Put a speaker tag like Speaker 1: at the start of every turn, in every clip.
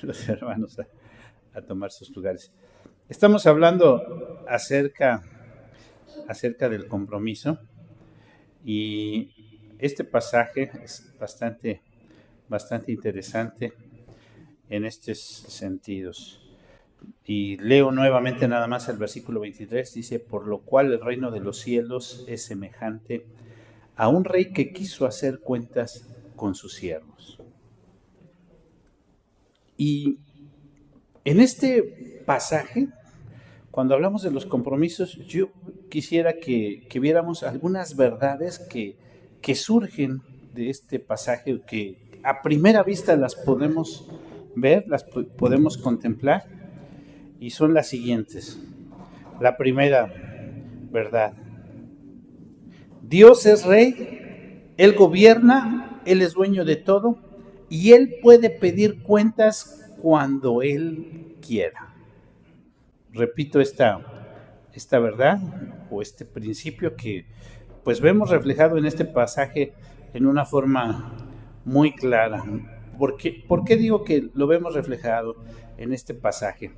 Speaker 1: los hermanos a tomar sus lugares. Estamos hablando acerca del compromiso y este pasaje es bastante interesante en estos sentidos. Y leo nuevamente nada más el versículo 23, dice: por lo cual el reino de los cielos es semejante a un rey que quiso hacer cuentas con sus siervos. Y en este pasaje, cuando hablamos de los compromisos, yo quisiera que viéramos algunas verdades que surgen de este pasaje, que a primera vista las podemos ver, las podemos contemplar, y son las siguientes. La primera verdad: Dios es rey, Él gobierna, Él es dueño de todo, y Él puede pedir cuentas cuando Él quiera. Repito esta verdad o este principio que pues vemos reflejado en este pasaje en una forma muy clara. ¿Por qué digo que lo vemos reflejado en este pasaje?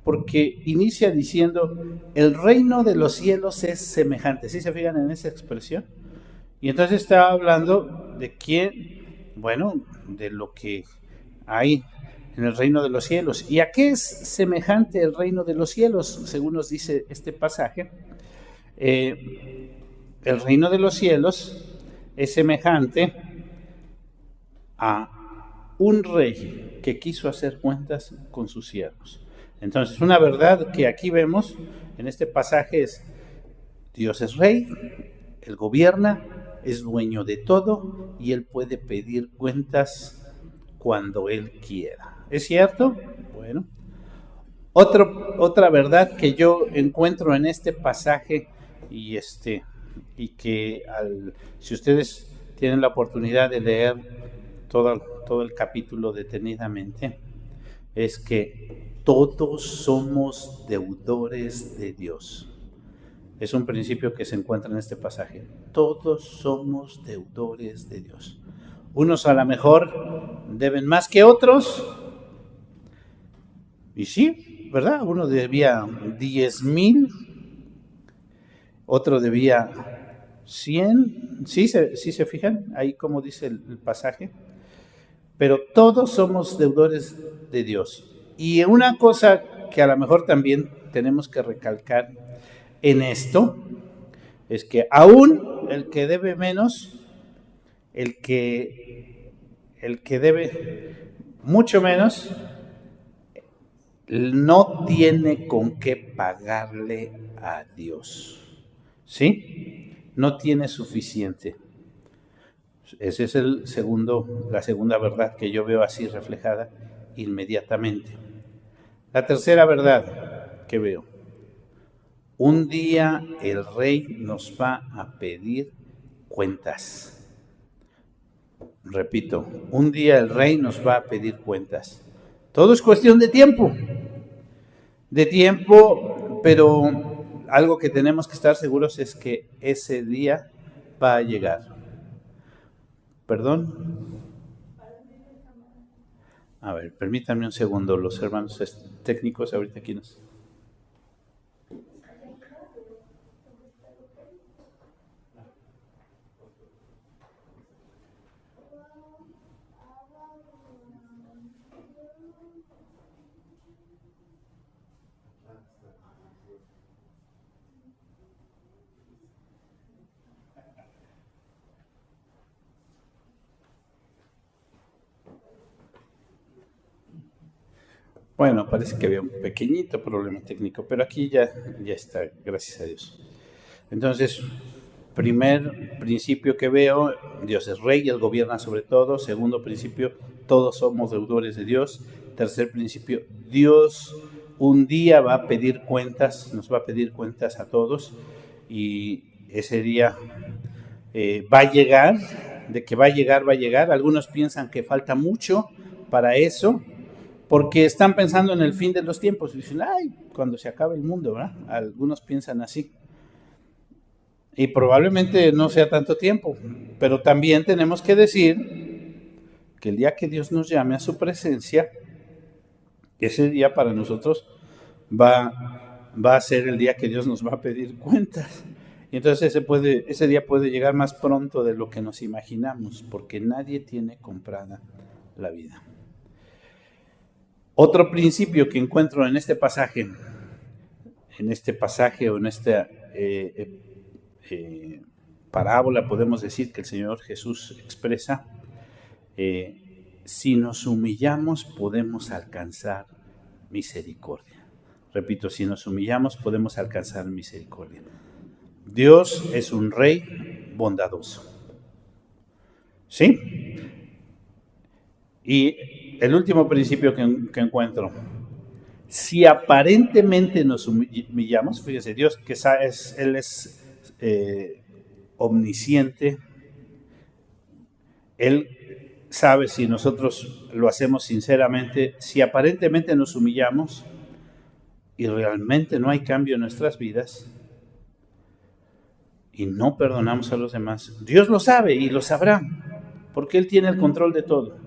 Speaker 1: Porque inicia diciendo: el reino de los cielos es semejante. ¿Sí se fijan en esa expresión? Y entonces está hablando de quién, bueno, de lo que hay en el reino de los cielos. ¿Y a qué es semejante el reino de los cielos? Según nos dice este pasaje, el reino de los cielos es semejante a un rey que quiso hacer cuentas con sus siervos. Entonces, una verdad que aquí vemos en este pasaje es: Dios es rey, Él gobierna, es dueño de todo y Él puede pedir cuentas cuando Él quiera. ¿Es cierto? Bueno. Otra verdad que yo encuentro en este pasaje y que si ustedes tienen la oportunidad de leer todo el capítulo detenidamente, es que todos somos deudores de Dios. Es un principio que se encuentra en este pasaje. Todos somos deudores de Dios. Unos a lo mejor deben más que otros. Y sí, ¿verdad? Uno debía 10,000, otro debía 100. Sí se fijan ahí como dice el pasaje. Pero todos somos deudores de Dios. Y una cosa que a lo mejor también tenemos que recalcar en esto es que aún el que debe menos, el que debe mucho menos, no tiene con qué pagarle a Dios. ¿Sí? No tiene suficiente. Esa es la segunda verdad que yo veo así reflejada inmediatamente. La tercera verdad que veo: un día el rey nos va a pedir cuentas. Repito, un día el rey nos va a pedir cuentas. Todo es cuestión de tiempo, pero algo que tenemos que estar seguros es que ese día va a llegar. ¿Perdón? A ver, permítanme un segundo, los hermanos técnicos ahorita aquí nos... Bueno, parece que había un pequeñito problema técnico, pero aquí ya está, gracias a Dios. Entonces, primer principio que veo: Dios es rey, Él gobierna sobre todo. Segundo principio: todos somos deudores de Dios. Tercer principio: Dios un día va a pedir cuentas, nos va a pedir cuentas a todos, y ese día va a llegar. De que va a llegar. Algunos piensan que falta mucho para eso, porque están pensando en el fin de los tiempos. Dicen: ay, cuando se acabe el mundo, ¿verdad? Algunos piensan así. Y probablemente no sea tanto tiempo, pero también tenemos que decir que el día que Dios nos llame a su presencia, Ese día para nosotros va a ser el día que Dios nos va a pedir cuentas. Y entonces ese día puede llegar más pronto de lo que nos imaginamos, porque nadie tiene comprada la vida. Otro principio que encuentro en este pasaje o en esta parábola, podemos decir que el Señor Jesús expresa, si nos humillamos podemos alcanzar misericordia. Repito, si nos humillamos podemos alcanzar misericordia. Dios es un rey bondadoso. ¿Sí? Y el último principio que encuentro, si aparentemente nos humillamos, fíjese, Dios, que Él es omnisciente, Él sabe si nosotros lo hacemos sinceramente, si aparentemente nos humillamos y realmente no hay cambio en nuestras vidas y no perdonamos a los demás, Dios lo sabe y lo sabrá, porque Él tiene el control de todo.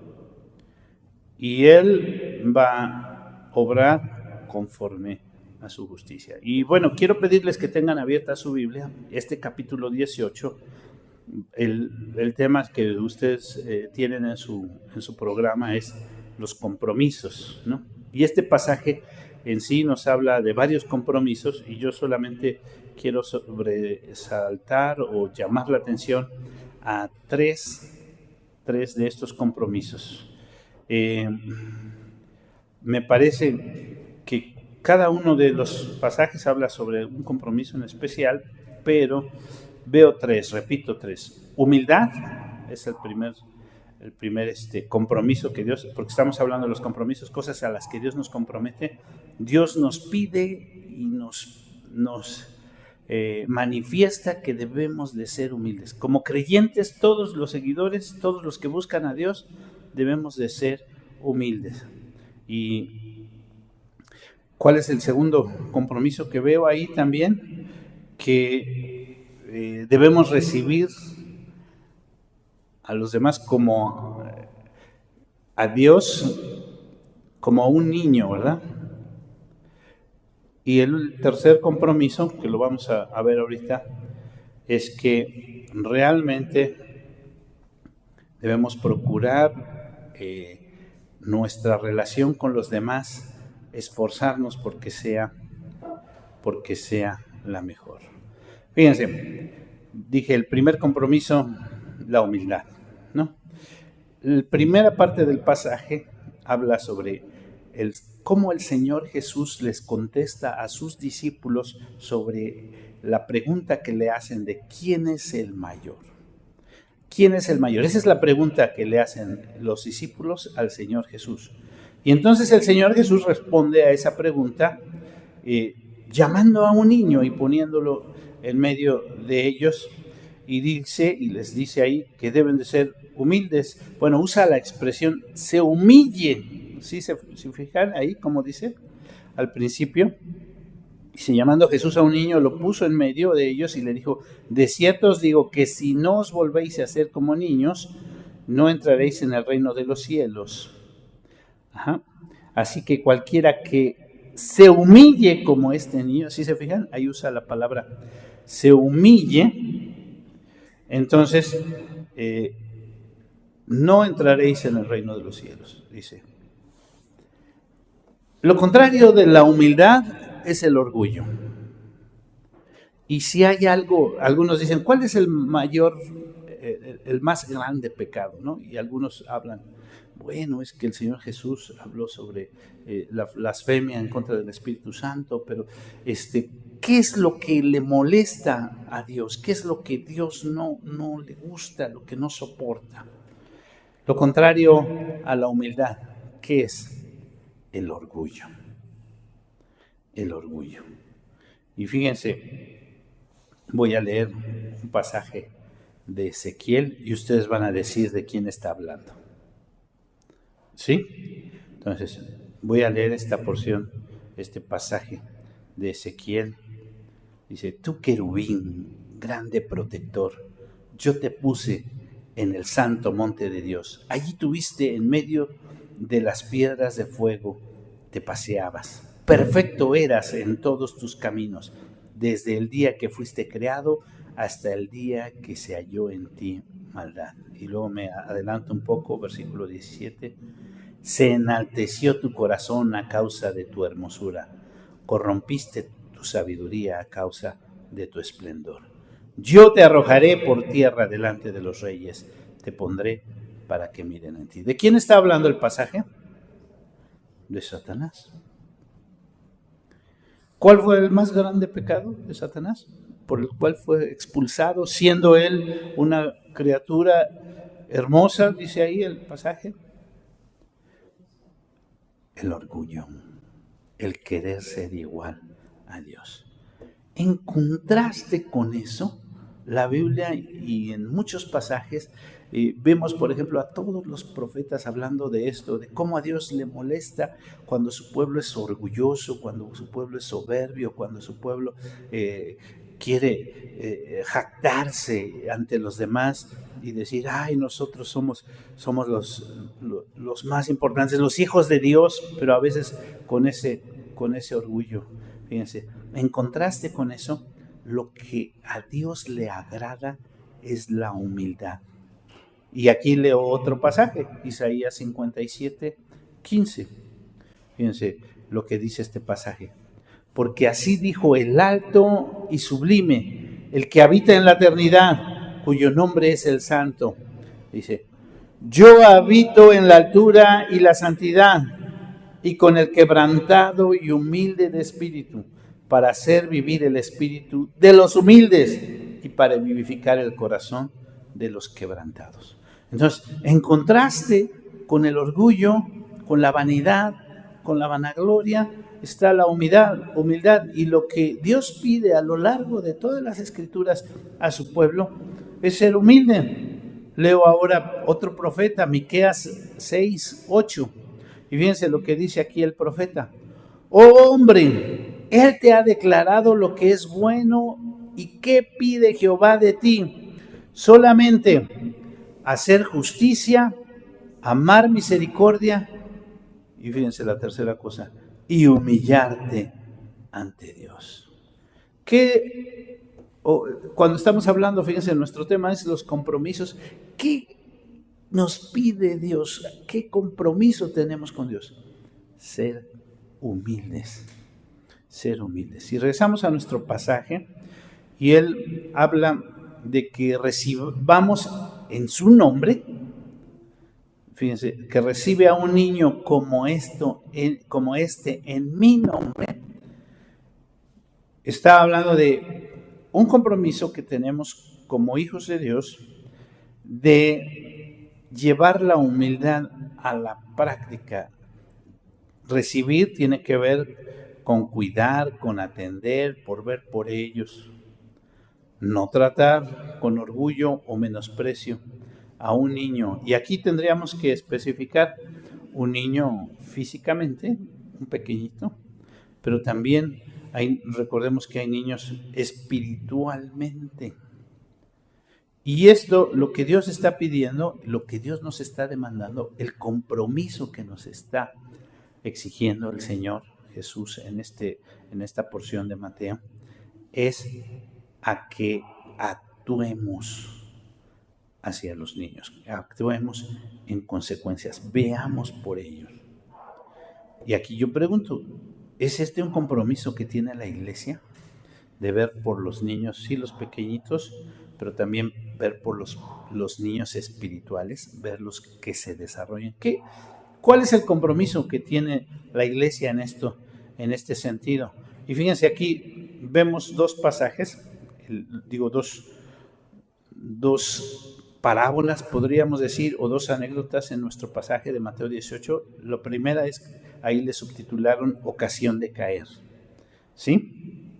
Speaker 1: Y Él va a obrar conforme a su justicia. Y bueno, quiero pedirles que tengan abierta su Biblia, este capítulo 18, el tema que ustedes tienen en su programa es los compromisos, ¿no? Y este pasaje en sí nos habla de varios compromisos y yo solamente quiero sobresaltar o llamar la atención a tres de estos compromisos. Me parece que cada uno de los pasajes habla sobre un compromiso en especial, pero veo repito tres. Humildad es el primer compromiso que Dios, porque estamos hablando de los compromisos, cosas a las que Dios nos compromete. Dios nos pide y nos manifiesta que debemos de ser humildes. Como creyentes, todos los seguidores, todos los que buscan a Dios, debemos de ser humildes. ¿Y cuál es el segundo compromiso que veo ahí también? Que debemos recibir a los demás como a Dios, como a un niño, ¿verdad? Y el tercer compromiso, que lo vamos a ver ahorita, es que realmente debemos procurar nuestra relación con los demás, esforzarnos porque sea la mejor. Fíjense, dije el primer compromiso, la humildad, ¿no? La primera parte del pasaje habla sobre cómo el Señor Jesús les contesta a sus discípulos sobre la pregunta que le hacen de ¿quién es el mayor? ¿Quién es el mayor? Esa es la pregunta que le hacen los discípulos al Señor Jesús. Y entonces el Señor Jesús responde a esa pregunta llamando a un niño y poniéndolo en medio de ellos y les dice ahí que deben de ser humildes. Bueno, usa la expresión se humille. ¿Sí se fijan ahí como dice al principio? Dice, llamando a Jesús a un niño, lo puso en medio de ellos y le dijo, de cierto os digo que si no os volvéis a hacer como niños, no entraréis en el reino de los cielos. Así que cualquiera que se humille como este niño, ¿sí se fijan? Ahí usa la palabra se humille, entonces no entraréis en el reino de los cielos, dice. Lo contrario de la humildad es el orgullo. Y si hay algo, algunos dicen, ¿cuál es el más grande pecado? ¿No? Y algunos hablan, bueno, es que el Señor Jesús habló sobre la blasfemia en contra del Espíritu Santo, pero ¿qué es lo que le molesta a Dios? ¿Qué es lo que Dios no le gusta, lo que no soporta? Lo contrario a la humildad, ¿qué es? El orgullo. El orgullo. Y fíjense, voy a leer un pasaje de Ezequiel y ustedes van a decir de quién está hablando. ¿Sí? Entonces, voy a leer esta porción, este pasaje de Ezequiel. Dice, tú querubín, grande protector, yo te puse en el santo monte de Dios. Allí tuviste en medio de las piedras de fuego te paseabas. Perfecto eras en todos tus caminos, desde el día que fuiste creado hasta el día que se halló en ti maldad. Y luego me adelanto un poco, versículo 17. Se enalteció tu corazón a causa de tu hermosura, corrompiste tu sabiduría a causa de tu esplendor. Yo te arrojaré por tierra delante de los reyes, te pondré para que miren en ti. ¿De quién está hablando el pasaje? De Satanás. ¿Cuál fue el más grande pecado de Satanás? Por el cual fue expulsado, siendo él una criatura hermosa, dice ahí el pasaje. El orgullo, el querer ser igual a Dios. En contraste con eso, la Biblia y en muchos pasajes vemos, por ejemplo, a todos los profetas hablando de esto, de cómo a Dios le molesta cuando su pueblo es orgulloso, cuando su pueblo es soberbio, cuando su pueblo quiere jactarse ante los demás y decir, ay, nosotros somos los más importantes, los hijos de Dios, pero a veces con ese orgullo. Fíjense, en contraste con eso, lo que a Dios le agrada es la humildad. Y aquí leo otro pasaje, Isaías 57, 15. Fíjense lo que dice este pasaje. Porque así dijo el alto y sublime, el que habita en la eternidad, cuyo nombre es el Santo. Dice, yo habito en la altura y la santidad, y con el quebrantado y humilde de espíritu, para hacer vivir el espíritu de los humildes y para vivificar el corazón de los quebrantados. Entonces, en contraste con el orgullo, con la vanidad, con la vanagloria, está la humildad. Y lo que Dios pide a lo largo de todas las Escrituras a su pueblo es ser humilde. Leo ahora otro profeta, Miqueas 6, 8. Y fíjense lo que dice aquí el profeta. Oh hombre, Él te ha declarado lo que es bueno y qué pide Jehová de ti. Solamente hacer justicia, amar misericordia y fíjense la tercera cosa, y humillarte ante Dios. Cuando estamos hablando, fíjense, nuestro tema es los compromisos. ¿Qué nos pide Dios? ¿Qué compromiso tenemos con Dios? Ser humildes. Ser humildes. Si regresamos a nuestro pasaje, y él habla de que recibamos en su nombre, fíjense, que recibe a un niño como este en mi nombre, está hablando de un compromiso que tenemos como hijos de Dios de llevar la humildad a la práctica. Recibir tiene que ver con cuidar, con atender, por ver por ellos. No tratar con orgullo o menosprecio a un niño. Y aquí tendríamos que especificar un niño físicamente, un pequeñito, pero también recordemos que hay niños espiritualmente. Y esto, lo que Dios está pidiendo, lo que Dios nos está demandando, el compromiso que nos está exigiendo el Señor Jesús en esta porción de Mateo, es a que actuemos hacia los niños, actuemos en consecuencias, veamos por ellos. Y aquí yo pregunto, ¿es este un compromiso que tiene la iglesia? De ver por los niños, sí, los pequeñitos, pero también ver por los niños espirituales, verlos que se desarrollen. ¿Cuál es el compromiso que tiene la iglesia en este sentido? Y fíjense, aquí vemos dos pasajes, dos parábolas, podríamos decir, o dos anécdotas en nuestro pasaje de Mateo 18. La primera es, ahí le subtitularon ocasión de caer, ¿sí?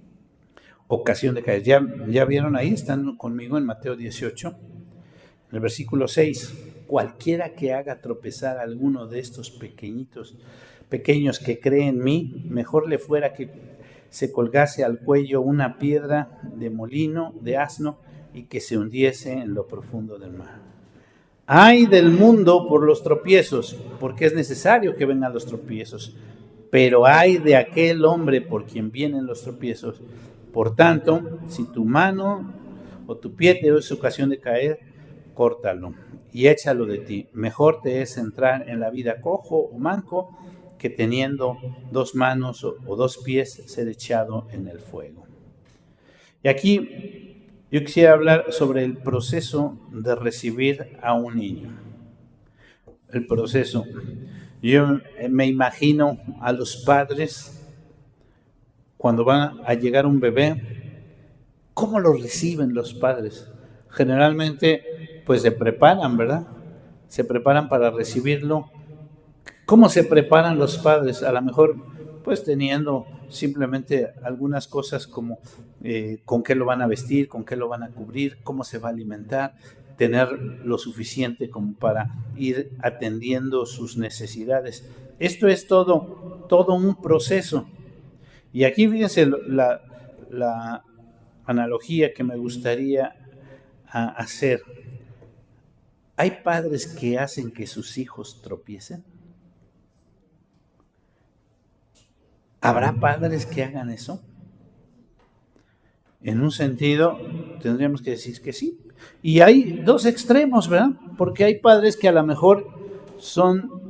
Speaker 1: Ocasión de caer. ¿Ya vieron ahí? Están conmigo en Mateo 18, en el versículo 6. Cualquiera que haga tropezar a alguno de estos pequeños que creen en mí, mejor le fuera que se colgase al cuello una piedra de molino, de asno, y que se hundiese en lo profundo del mar. Ay del mundo por los tropiezos, porque es necesario que vengan los tropiezos, pero ay de aquel hombre por quien vienen los tropiezos. Por tanto, si tu mano o tu pie te es ocasión de caer, córtalo y échalo de ti. Mejor te es entrar en la vida cojo o manco que teniendo 2 manos o 2 pies ser echado en el fuego. Y aquí yo quisiera hablar sobre el proceso de recibir a un niño. El proceso. Yo me imagino a los padres cuando van a llegar un bebé, ¿cómo lo reciben los padres? Generalmente, pues se preparan, ¿verdad? Se preparan para recibirlo. ¿Cómo se preparan los padres? A lo mejor, pues teniendo simplemente algunas cosas como con qué lo van a vestir, con qué lo van a cubrir, cómo se va a alimentar, tener lo suficiente como para ir atendiendo sus necesidades. Esto es todo un proceso. Y aquí fíjense la analogía que me gustaría hacer. ¿Hay padres que hacen que sus hijos tropiecen? ¿Habrá padres que hagan eso? En un sentido, tendríamos que decir que sí. Y hay 2 extremos, ¿verdad? Porque hay padres que a lo mejor son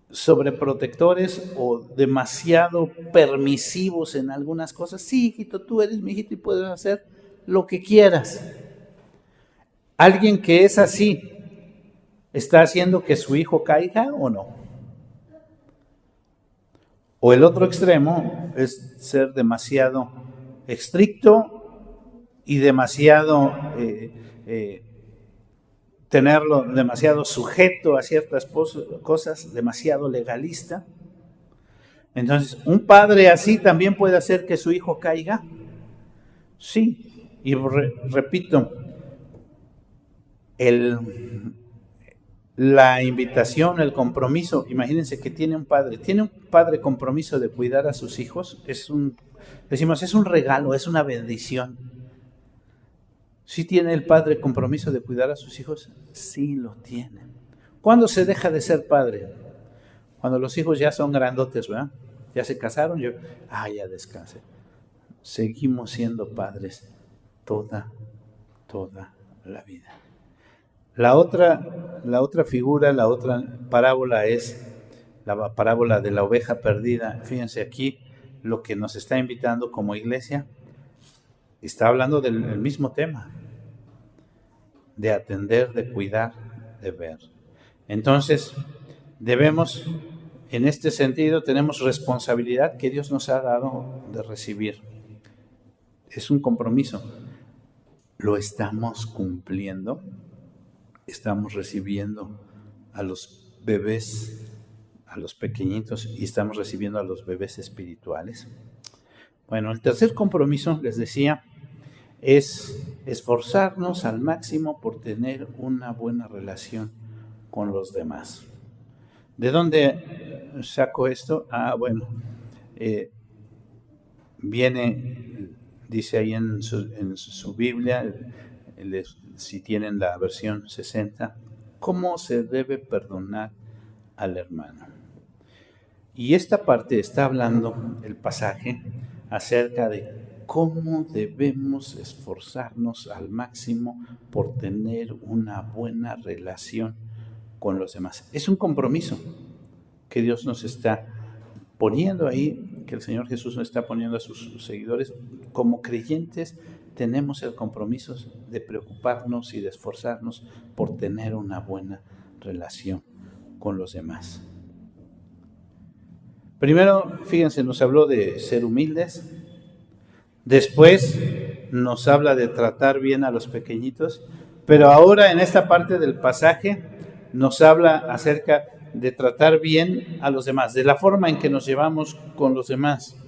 Speaker 1: sobreprotectores o demasiado permisivos en algunas cosas. Sí, hijito, tú eres mi hijito y puedes hacer lo que quieras. Alguien que es así, ¿está haciendo que su hijo caiga o no? O el otro extremo es ser demasiado estricto y demasiado tenerlo demasiado sujeto a ciertas cosas, demasiado legalista. Entonces, ¿un padre así también puede hacer que su hijo caiga? Sí, y repito, la invitación, el compromiso, imagínense que tiene un padre compromiso de cuidar a sus hijos, es un regalo, es una bendición. ¿Sí tiene el padre compromiso de cuidar a sus hijos? Sí lo tiene. ¿Cuándo se deja de ser padre? Cuando los hijos ya son grandotes, ¿verdad? Ya se casaron, ya descanse. Seguimos siendo padres toda la vida. La otra figura, la otra parábola es la parábola de la oveja perdida. Fíjense aquí lo que nos está invitando como iglesia. Está hablando del mismo tema, de atender, de cuidar, de ver. Entonces, debemos, en este sentido, tenemos responsabilidad que Dios nos ha dado de recibir. Es un compromiso. ¿Lo estamos cumpliendo? Estamos recibiendo a los bebés, a los pequeñitos, y estamos recibiendo a los bebés espirituales. Bueno, el tercer compromiso, les decía, es esforzarnos al máximo por tener una buena relación con los demás. ¿De dónde saco esto? Viene, dice ahí en su Biblia, si tienen la versión 60, ¿cómo se debe perdonar al hermano? Y esta parte está hablando, el pasaje, acerca de cómo debemos esforzarnos al máximo por tener una buena relación con los demás. Es un compromiso que Dios nos está poniendo ahí, que el Señor Jesús nos está poniendo a sus seguidores. Como creyentes tenemos el compromiso de preocuparnos y de esforzarnos por tener una buena relación con los demás. Primero, fíjense, nos habló de ser humildes. Después nos habla de tratar bien a los pequeñitos. Pero ahora en esta parte del pasaje nos habla acerca de tratar bien a los demás, de la forma en que nos llevamos con los demás.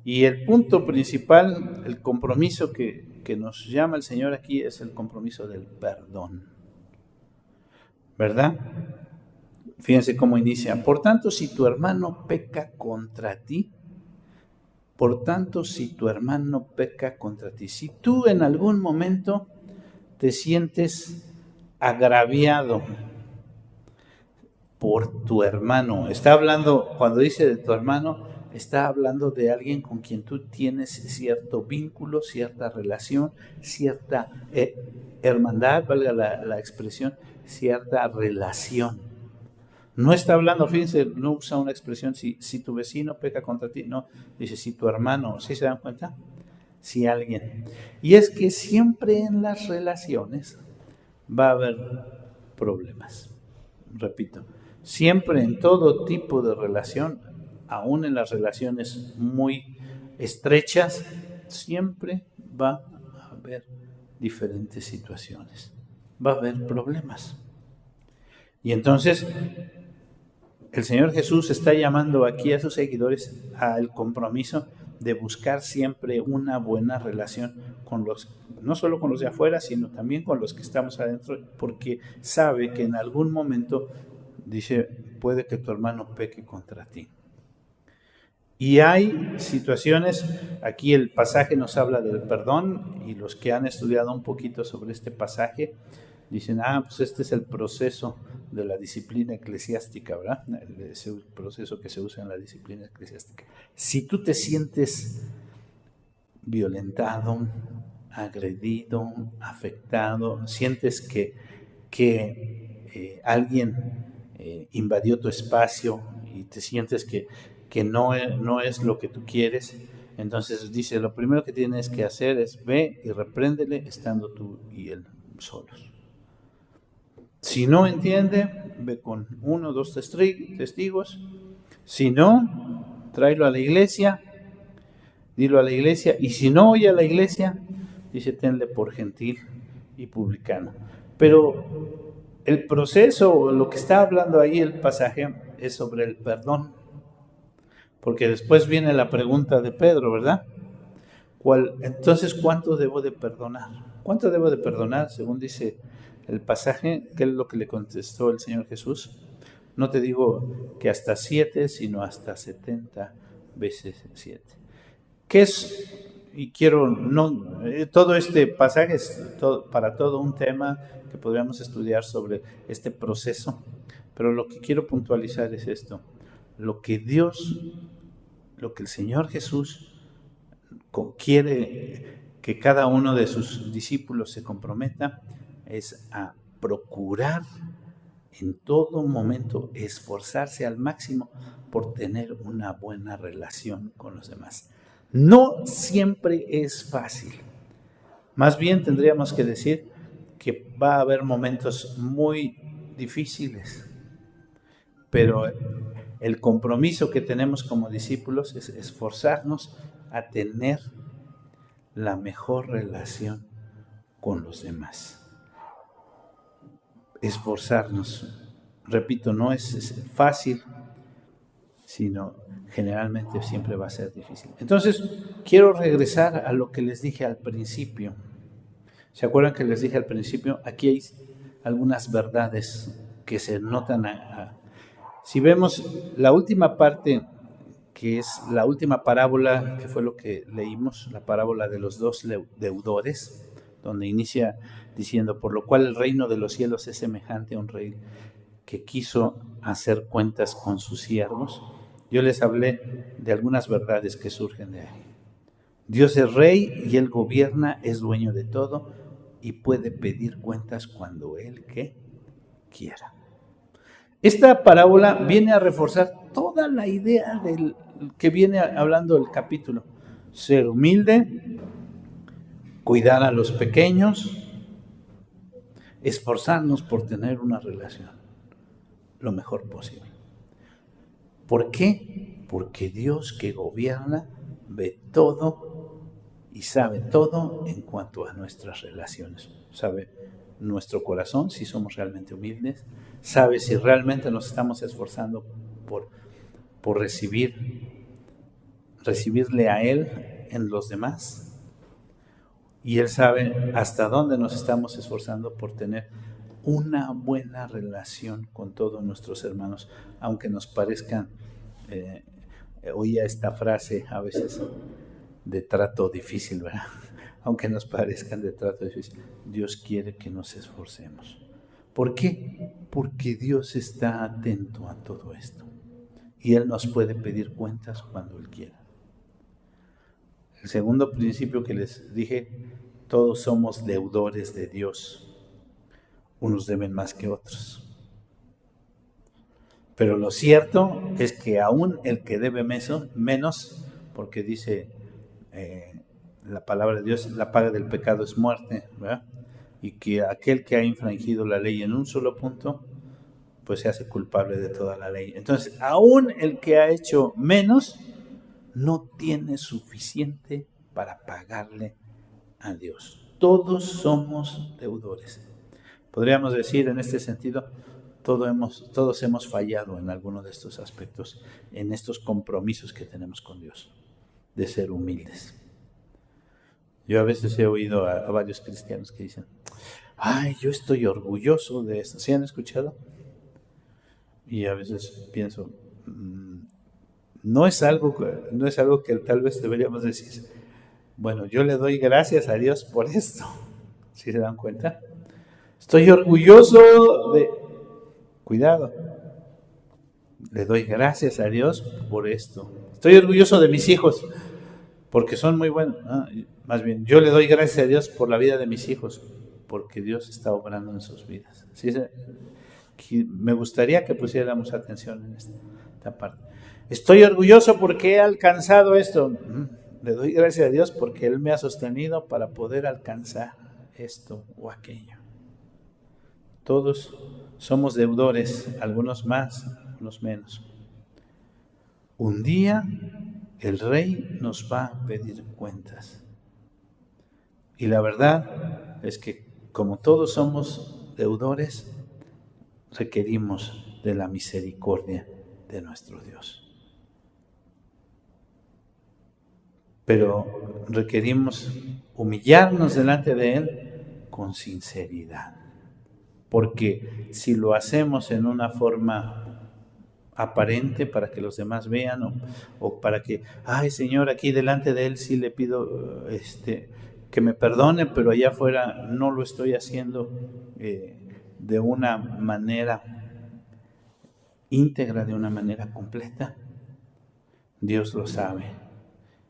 Speaker 1: Y el punto principal, el compromiso que nos llama el Señor aquí es el compromiso del perdón. ¿Verdad? Fíjense cómo inicia. Por tanto, si tu hermano peca contra ti, si tú en algún momento te sientes agraviado, por tu hermano. Está hablando, cuando dice de tu hermano, está hablando de alguien con quien tú tienes cierto vínculo, cierta relación, cierta hermandad, valga la expresión, cierta relación. No está hablando, fíjense, no usa una expresión si tu vecino peca contra ti, no, dice si tu hermano, ¿sí se dan cuenta? Si alguien. Y es que siempre en las relaciones va a haber problemas. Repito, siempre en todo tipo de relación, aún en las relaciones muy estrechas, siempre va a haber diferentes situaciones, va a haber problemas. Y entonces el Señor Jesús está llamando aquí a sus seguidores al compromiso de buscar siempre una buena relación con los, no solo con los de afuera, sino también con los que estamos adentro, porque sabe que en algún momento, dice, puede que tu hermano peque contra ti. Y hay situaciones, aquí el pasaje nos habla del perdón, y los que han estudiado un poquito sobre este pasaje dicen, pues este es el proceso de la disciplina eclesiástica, ¿verdad? Es el proceso que se usa en la disciplina eclesiástica. Si tú te sientes violentado, agredido, afectado, sientes que alguien invadió tu espacio y te sientes que no es lo que tú quieres, entonces dice, lo primero que tienes que hacer es ve y repréndele estando tú y él solos. Si no entiende, ve con 1 o 2 testigos. Si no, tráelo a la iglesia, dilo a la iglesia. Y si no oye a la iglesia, dice, tenle por gentil y publicano. Pero el proceso, lo que está hablando ahí el pasaje, es sobre el perdón. Porque después viene la pregunta de Pedro, ¿verdad? Entonces, ¿cuánto debo de perdonar? ¿Cuánto debo de perdonar? Según dice el pasaje, ¿qué es lo que le contestó el Señor Jesús? No te digo que hasta 7, sino hasta 70 veces 7. ¿Qué es? Y quiero, todo este pasaje es para todo un tema que podríamos estudiar sobre este proceso, pero lo que quiero puntualizar es esto. Lo que el Señor Jesús quiere que cada uno de sus discípulos se comprometa es a procurar en todo momento esforzarse al máximo por tener una buena relación con los demás. No siempre es fácil. Más bien tendríamos que decir que va a haber momentos muy difíciles, pero el compromiso que tenemos como discípulos es esforzarnos a tener la mejor relación con los demás. Esforzarnos, repito, no es fácil, sino generalmente siempre va a ser difícil. Entonces, quiero regresar a lo que les dije al principio. ¿Se acuerdan que les dije al principio? Aquí hay algunas verdades que se notan. Si vemos la última parte, que es la última parábola, que fue lo que leímos, la parábola de los 2 deudores, donde inicia diciendo, por lo cual el reino de los cielos es semejante a un rey que quiso hacer cuentas con sus siervos. Yo les hablé de algunas verdades que surgen de ahí. Dios es rey y Él gobierna, es dueño de todo y puede pedir cuentas cuando Él quiera. Esta parábola viene a reforzar toda la idea del que viene hablando el capítulo. Ser humilde, cuidar a los pequeños, esforzarnos por tener una relación lo mejor posible. ¿Por qué? Porque Dios que gobierna ve todo y sabe todo en cuanto a nuestras relaciones. Sabe nuestro corazón, si somos realmente humildes, sabe si realmente nos estamos esforzando por recibirle a Él en los demás. Y Él sabe hasta dónde nos estamos esforzando por tener una buena relación con todos nuestros hermanos, aunque nos parezcan, oía esta frase a veces, de trato difícil, ¿verdad? Aunque nos parezcan de trato difícil, Dios quiere que nos esforcemos, ¿Por qué? Porque Dios está atento a todo esto. Y Él nos puede pedir cuentas cuando Él quiera. El segundo principio que les dije, todos somos deudores de Dios. Unos deben más que otros. Pero lo cierto es que aún el que debe menos, porque dice la palabra de Dios, la paga del pecado es muerte, ¿verdad? Y que aquel que ha infringido la ley en un solo punto, pues se hace culpable de toda la ley. Entonces, aún el que ha hecho menos, no tiene suficiente para pagarle a Dios. Todos somos deudores. Podríamos decir en este sentido, todos hemos fallado en alguno de estos aspectos, en estos compromisos que tenemos con Dios, de ser humildes. Yo a veces he oído a varios cristianos que dicen, ay, yo estoy orgulloso de esto. ¿Sí han escuchado? Y a veces pienso, no es algo que tal vez deberíamos decir, bueno, yo le doy gracias a Dios por esto. ¿Sí se dan cuenta? Estoy orgulloso de... Cuidado. Le doy gracias a Dios por esto. Estoy orgulloso de mis hijos porque son muy buenos. Más bien, yo le doy gracias a Dios por la vida de mis hijos porque Dios está obrando en sus vidas. ¿Sí? Me gustaría que pusiéramos atención en esta parte. Estoy orgulloso porque he alcanzado esto. Le doy gracias a Dios porque Él me ha sostenido para poder alcanzar esto o aquello. Todos somos deudores, algunos más, algunos menos. Un día el Rey nos va a pedir cuentas. Y la verdad es que como todos somos deudores, requerimos de la misericordia de nuestro Dios. Pero requerimos humillarnos delante de Él con sinceridad. Porque si lo hacemos en una forma aparente para que los demás vean o para que, ay Señor, aquí delante de Él sí le pido que me perdone, pero allá afuera no lo estoy haciendo de una manera íntegra, de una manera completa, Dios lo sabe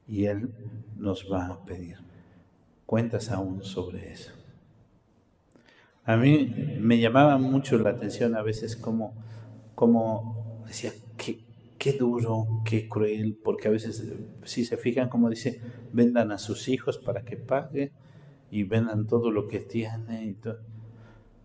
Speaker 1: y Él nos va a pedir cuentas aún sobre eso. A mí me llamaba mucho la atención a veces como decía, qué duro, qué cruel, porque a veces, si se fijan, como dice, vendan a sus hijos para que pague y vendan todo lo que tiene y todo.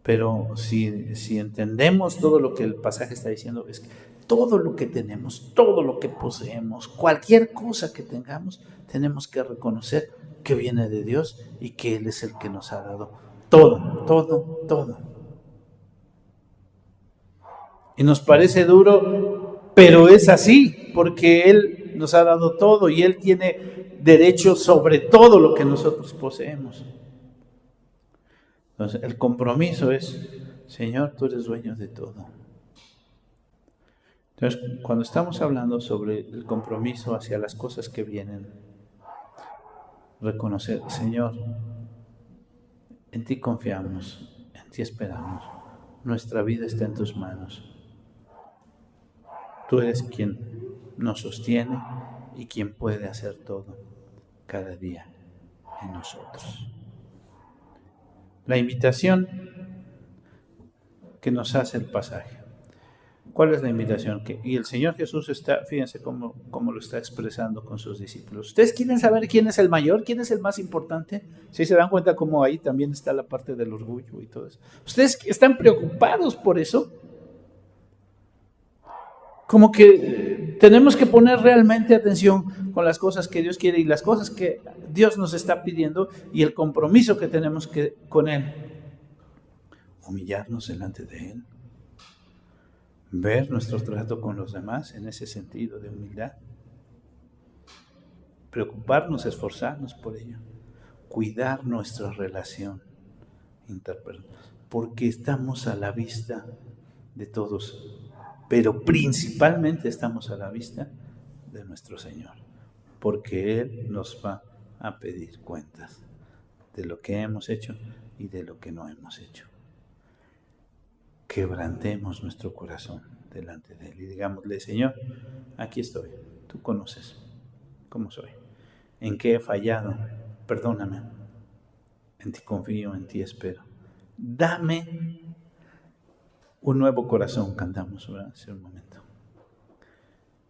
Speaker 1: Pero si entendemos todo lo que el pasaje está diciendo, es que todo lo que tenemos, todo lo que poseemos, cualquier cosa que tengamos, tenemos que reconocer que viene de Dios y que Él es el que nos ha dado todo. Y nos parece duro, pero es así, porque Él nos ha dado todo y Él tiene derecho sobre todo lo que nosotros poseemos. Entonces, el compromiso es, Señor, tú eres dueño de todo. Entonces, cuando estamos hablando sobre el compromiso hacia las cosas que vienen, reconocer, Señor, en ti confiamos, en ti esperamos, nuestra vida está en tus manos. Tú eres quien nos sostiene y quien puede hacer todo cada día en nosotros. La invitación que nos hace el pasaje. ¿Cuál es la invitación? Y el Señor Jesús está, fíjense cómo lo está expresando con sus discípulos. ¿Ustedes quieren saber quién es el mayor? ¿Quién es el más importante? ¿Sí se dan cuenta cómo ahí también está la parte del orgullo y todo eso? ¿Ustedes están preocupados por eso? Como que tenemos que poner realmente atención con las cosas que Dios quiere y las cosas que Dios nos está pidiendo y el compromiso que tenemos con Él. Humillarnos delante de Él. Ver nuestro trato con los demás en ese sentido de humildad. Preocuparnos, esforzarnos por ello. Cuidar nuestra relación interpersonal. Porque estamos a la vista de todos. Pero principalmente estamos a la vista de nuestro Señor, porque Él nos va a pedir cuentas de lo que hemos hecho y de lo que no hemos hecho. quebrantemos nuestro corazón delante de Él y digámosle: Señor, aquí estoy, tú conoces cómo soy, en qué he fallado, perdóname, en ti confío, en ti espero. Dame un nuevo corazón, cantamos hace un momento.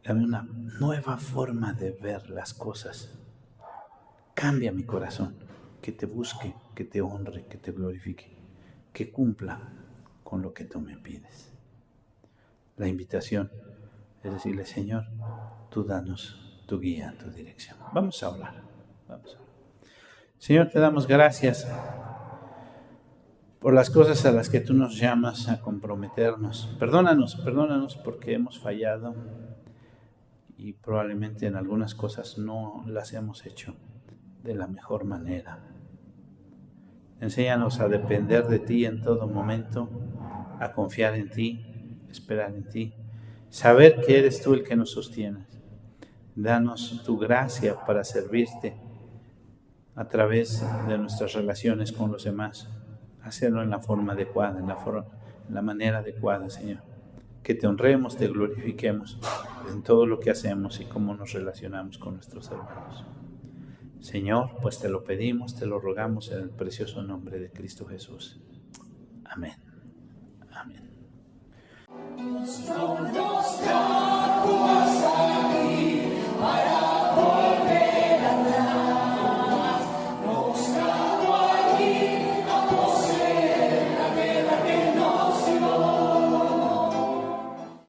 Speaker 1: Dame una nueva forma de ver las cosas. Cambia mi corazón, que te busque, que te honre, que te glorifique, que cumpla con lo que tú me pides. La invitación es decirle: Señor, tú danos tu guía, tu dirección. Vamos a orar. Señor, te damos gracias por las cosas a las que tú nos llamas a comprometernos. Perdónanos porque hemos fallado y probablemente en algunas cosas no las hemos hecho de la mejor manera. Enséñanos a depender de ti en todo momento, a confiar en ti, esperar en ti, saber que eres tú el que nos sostienes. Danos tu gracia para servirte a través de nuestras relaciones con los demás. Hacerlo en la forma adecuada, en la manera adecuada, Señor. Que te honremos, te glorifiquemos en todo lo que hacemos y cómo nos relacionamos con nuestros hermanos. Señor, pues te lo pedimos, te lo rogamos en el precioso nombre de Cristo Jesús. Amén. Amén. Dios,